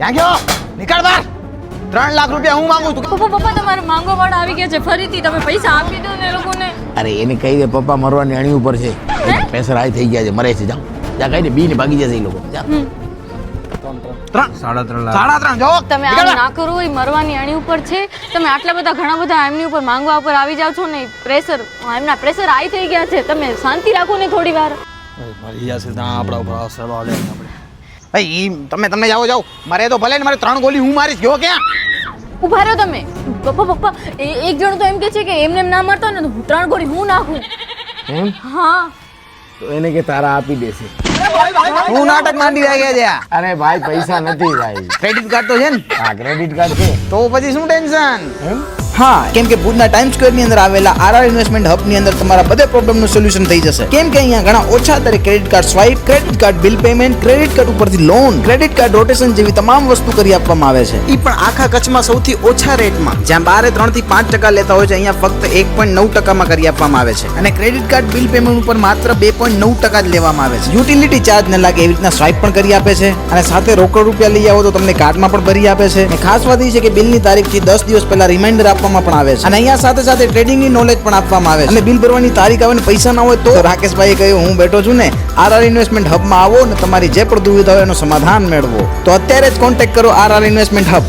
ક્યાં ગયો? નીકળ બહાર. 3 લાખ રૂપિયા હું માંગુ છું. પપ્પા તમારે માંગવા વાળા આવી ગયા છે ફરીથી. તમે પૈસા આપી દો ને એ લોકોને. અરે એને કહી દે પપ્પા મરવાની અણી ઉપર છે. પ્રેશર હાઈ થઈ ગયા છે, મરે છે. જાઓ જા કહી દે, બીને ભાગી જશે એ લોકો. જા 3.5 લાખ. 3.5 જો તમે આમ ના કરો, એ મરવાની અણી ઉપર છે. તમે આટલા બધા ઘણા બધા એમની ઉપર માંગવા ઉપર આવી જાવ છો ને. પ્રેશર એમના પ્રેશર હાઈ થઈ ગયા છે. તમે શાંતિ રાખો ને થોડી વાર. મરી જશે ત્યાં આપણા ઉપર અસર વાળે આપણે. ભાઈ તમે જાઓ. મારે તો ભલે ને મારે 3 ગોળી હું મારીશ. ગયો ક્યાં? ઉભા રહ્યો તમે. પપ્પા એક જણ તો એમ કે છે કે એમને એમ ના મરતો ને તો 3 ગોળી હું નાખું. એમ? હા તો એને કે તારા આપી દેશે. હું નાટક માંડી રહ્યા છે. અરે ભાઈ પૈસા નથી ભાઈ. ક્રેડિટ કાર્ડ તો છે ને? હા ક્રેડિટ કાર્ડ છે. તો પછી શું ટેન્શન? એમ? હા, કેમ કે ભુજના ટાઈમ સ્ક્વેર ની અંદર આવેલા આરઆર ઇન્વેસ્ટમેન્ટ હબ ની અંદર તમારા બધા પ્રોબ્લેમ નું સોલ્યુશન થઈ જશે. કેમ કે અહીંયા ઘણા ઓછા દરે credit card swipe, credit card bill payment, credit card ઉપરથી લોન, ક્રેડિટ કાર્ડ રોટેશન જેવી તમામ વસ્તુ કરી આપવામાં આવે છે. ઈ પણ આખા કચ્છમાં સૌથી ઓછા રેટમાં. જ્યાં બારે 3 થી 5% લેતા હોય છે, અહીંયા ફક્ત 1.9% માં કરી આપવામાં આવે છે. અને ક્રેડિટ કાર્ડ બિલ પેમેન્ટ ઉપર માત્ર 2.9% જ લેવામાં આવે છે. યુટિલિટી ચાર્જ ન લાગે એવી રીતના સ્વાઇપ પણ કરી આપે છે. અને સાથે રોકડ રૂપિયા લઈ આવો તો તમને કાર્ડમાં પણ ભરી આપે છે. અને ખાસ વાત એ છે કે બિલની તારીખથી 10 દિવસ પહેલા રિમાઇન્ડર આપવામાં પણ આવે છે. અને અહીંયા સાથે ટ્રેડિંગ ની નોલેજ પણ આપવામાં આવે છે. અને બિલ ભરવાની તારીખ આવે ને પૈસા ના હોય તો રાકેશભાઈએ કહ્યું હું બેઠો છું ને, આરઆર ઇન્વેસ્ટમેન્ટ હબમાં આવો ને તમારી જે પણ દુવિધા હોય એનું સમાધાન મેળવો. તો અત્યારે જ કોન્ટેક્ટ કરો આરઆર ઇન્વેસ્ટમેન્ટ હબ.